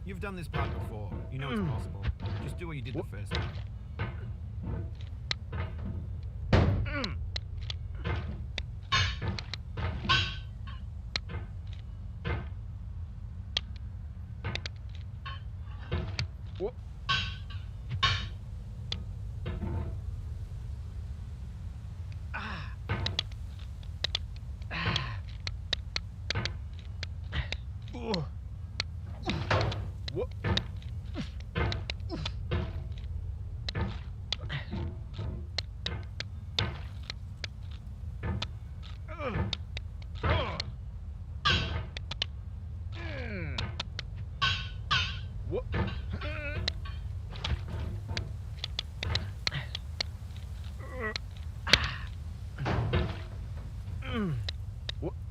You've done this part before. You know it's possible. Just do what you did the first time. Whoop. Whoop. Whoop. Whoop. Whoop. Whoop.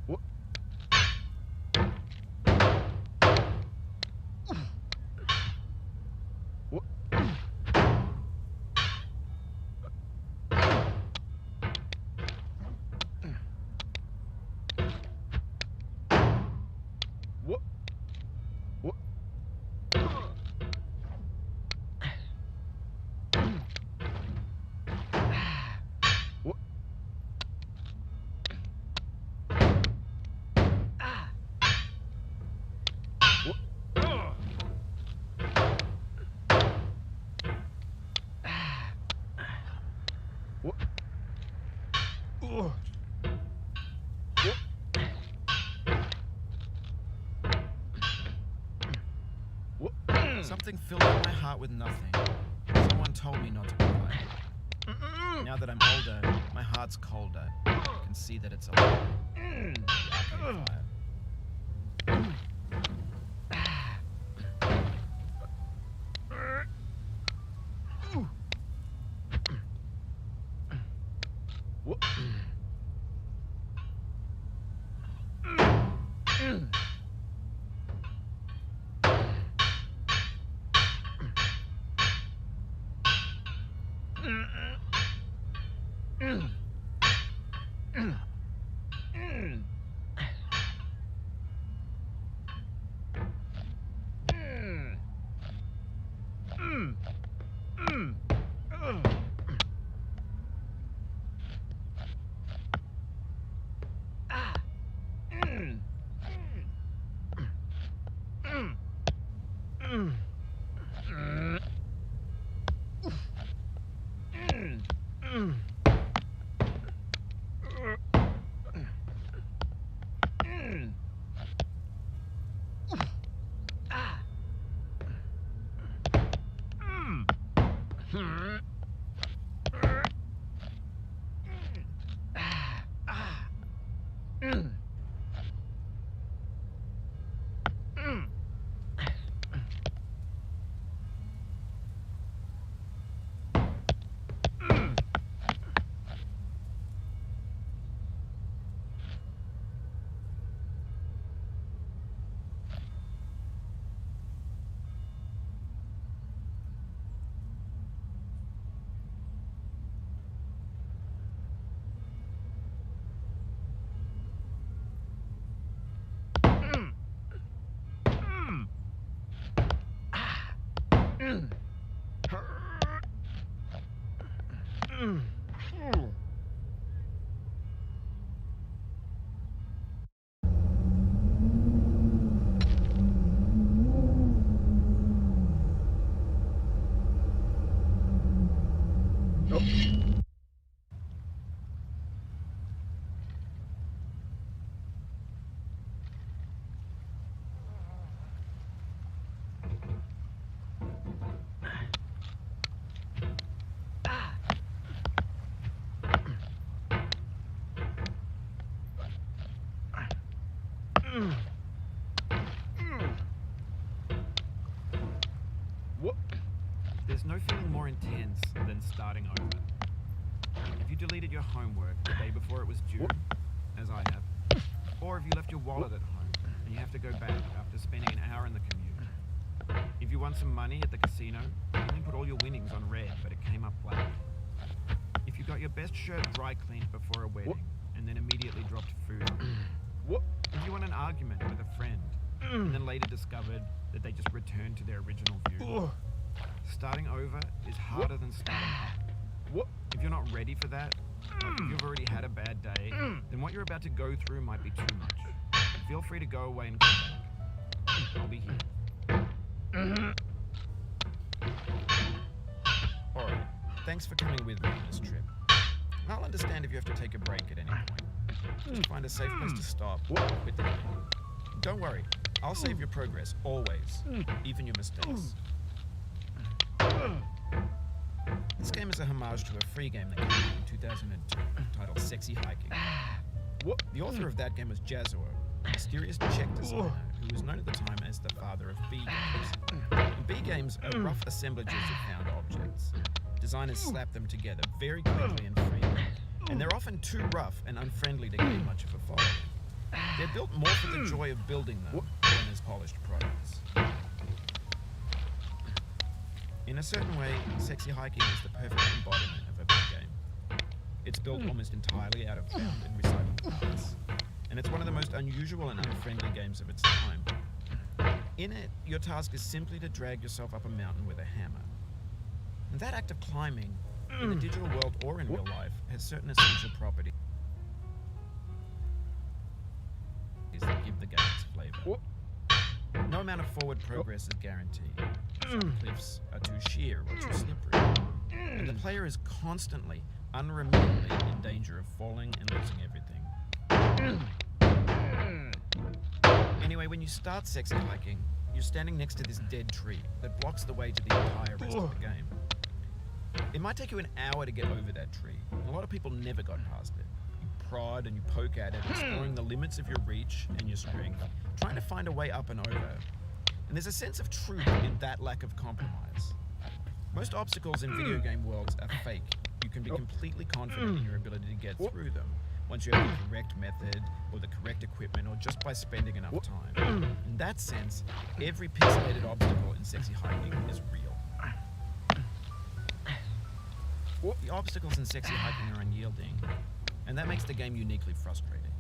Whoop. Whoop. Whoop. Whoop. Whoop. Whoop. Something filled up my heart with nothing. Someone told me not to cry. Now that I'm older, my heart's colder. I can see that it's a lie. The arcade fire. Whoop. Whoop. There's no feeling more intense than starting over. If you deleted your homework the day before it was due, as I have, or if you left your wallet at home and you have to go back after spending an hour in the commute. If you won some money at the casino, you only put all your winnings on red, but it came up black. If you got your best shirt dry cleaned before a wedding and then immediately dropped food on it. What? If you won an argument with a friend and then later discovered that they just returned to their original view. Starting over is harder than starting up. What? If you're not ready for that, like if you've already had a bad day, then what you're about to go through might be too much. Feel free to go away and come back. I'll be here. Alright, thanks for coming with me on this trip. I'll understand if you have to take a break at any point. Just find a safe place to stop. Quit the game. Don't worry, I'll save your progress, always, even your mistakes. This game is a homage to a free game that came out in 2002, titled Sexy Hiking. What? The author of that game was Jazuo, a mysterious Czech designer who was known at the time as the father of B games. And B games are rough assemblages of found objects. Designers slap them together very quickly and freely, and they're often too rough and unfriendly to gain much of a following. They're built more for the joy of building them than as polished products. In a certain way, Sexy Hiking is the perfect embodiment of a big game. It's built almost entirely out of found and recycled parts, and it's one of the most unusual and unfriendly games of its time. In it, your task is simply to drag yourself up a mountain with a hammer. And that act of climbing, in the digital world or in real life, has certain essential properties that give the game its flavor. No amount of forward progress is guaranteed. Some cliffs are too sheer or too slippery, and the player is constantly, unremittingly in danger of falling and losing everything. Anyway, when you start Sexy Hiking, you're standing next to this dead tree that blocks the way to the entire rest of the game. It might take you an hour to get over that tree. A lot of people never got past it. You prod and you poke at it, exploring the limits of your reach and your strength, trying to find a way up and over. And there's a sense of truth in that lack of compromise. Most obstacles in video game worlds are fake. You can be completely confident in your ability to get through them once you have the correct method or the correct equipment or just by spending enough time. In that sense, every pixelated obstacle in Sexy Hiking is real. The obstacles in Sexy Hiking are unyielding, and that makes the game uniquely frustrating.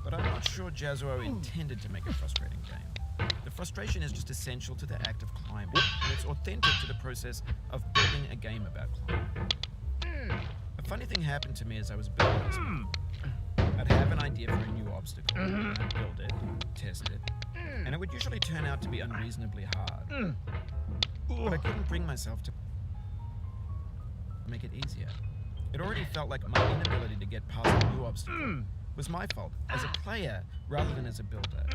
But I'm not sure Jazuo intended to make a frustrating game. The frustration is just essential to the act of climbing, and it's authentic to the process of building a game about climbing. A funny thing happened to me as I was building this game. I'd have an idea for a new obstacle, and I'd build it, test it, and it would usually turn out to be unreasonably hard. But I couldn't bring myself to make it easier. It already felt like my inability to get past a new obstacle was my fault, as a player rather than as a builder.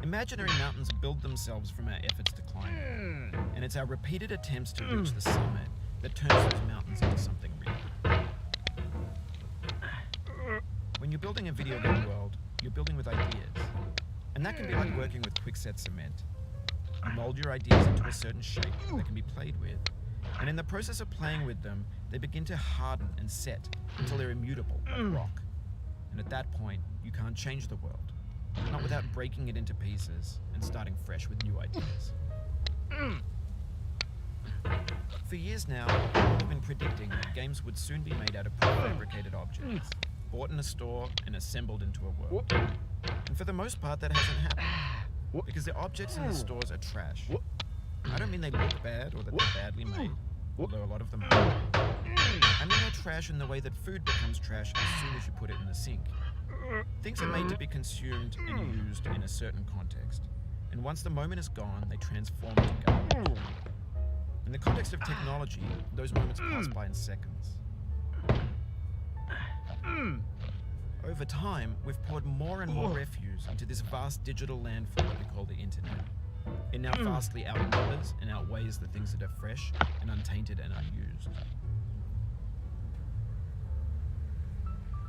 Imaginary mountains build themselves from our efforts to climb them, and it's our repeated attempts to reach the summit that turns those mountains into something real. When you're building a video game world, you're building with ideas, and that can be like working with quickset cement. You mold your ideas into a certain shape that can be played with, and in the process of playing with them, they begin to harden and set until they're immutable, like rock. And at that point, you can't change the world, not without breaking it into pieces and starting fresh with new ideas. For years now, people have been predicting that games would soon be made out of prefabricated objects, bought in a store and assembled into a world. And for the most part, that hasn't happened, because the objects in the stores are trash. I don't mean they look bad or that they're badly made, although a lot of them are. I mean they're trash in the way that food becomes trash as soon as you put it in the sink. Things are made to be consumed and used in a certain context, and once the moment is gone, they transform into garbage. In the context of technology, those moments pass by in seconds. Over time, we've poured more and more refuse into this vast digital landfill that we call the internet. It now vastly outnumbers and outweighs the things that are fresh and untainted and unused.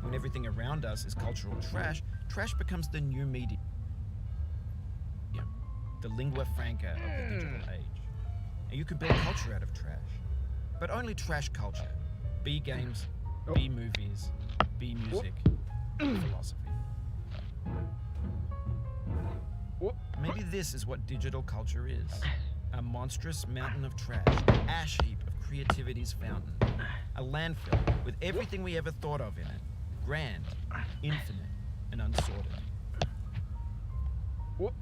When everything around us is cultural trash, trash becomes the new medium, the lingua franca of the digital age. And You can build culture out of trash. But only trash culture. B games, Oh. B movies, B music, B philosophy. What? Maybe this is what digital culture is. A monstrous mountain of trash, ash heap of creativity's fountain. A landfill with everything we ever thought of in it. Grand, infinite, and unsorted. What?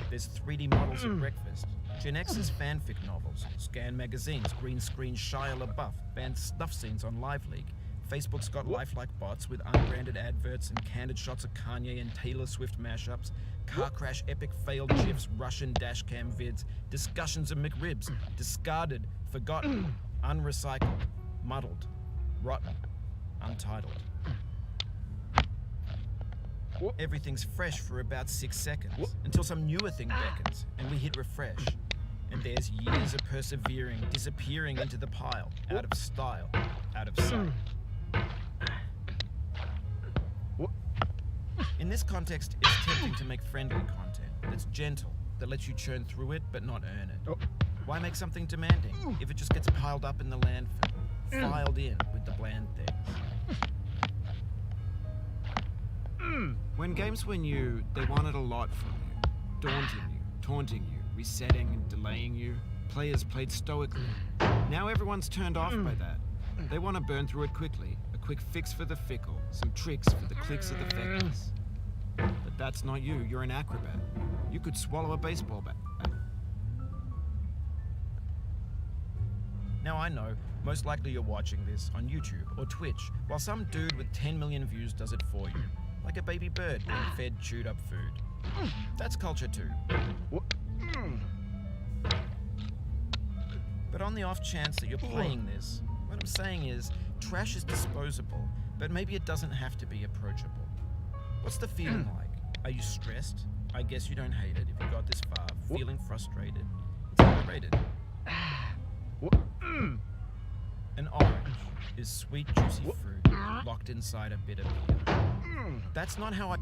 There's 3D models at breakfast, Gen X's fanfic novels, Scan magazines, green screen Shia LaBeouf, banned snuff scenes on Live Leak. Facebook's got lifelike bots with unbranded adverts and candid shots of Kanye and Taylor Swift mashups, car crash epic failed GIFs, Russian dashcam vids, discussions of McRibs, discarded, forgotten, unrecycled, muddled, rotten, untitled. What? Everything's fresh for about 6 seconds, until some newer thing beckons, and we hit refresh. And there's years of persevering, disappearing into the pile, out of style, out of sight. What? In this context, it's tempting to make friendly content that's gentle, that lets you churn through it but not earn it. Oh. Why make something demanding if it just gets piled up in the landfill, filed in with the bland things? When games were new, they wanted a lot from you. Daunting you, taunting you, resetting and delaying you. Players played stoically. Now everyone's turned off by that. They want to burn through it quickly. A quick fix for the fickle. Some tricks for the clicks of the feckless. But that's not you. You're an acrobat. You could swallow a baseball bat. Now I know, most likely you're watching this on YouTube or Twitch, while some dude with 10 million views does it for you. Like a baby bird being fed chewed up food. That's culture too. What? But on the off chance that you're playing this, what I'm saying is, trash is disposable, but maybe it doesn't have to be approachable. What's the feeling like? Are you stressed? I guess you don't hate it if you got this far. Feeling frustrated? It's underrated. What? An orange is sweet, juicy fruit locked inside a bitter beer. That's not how I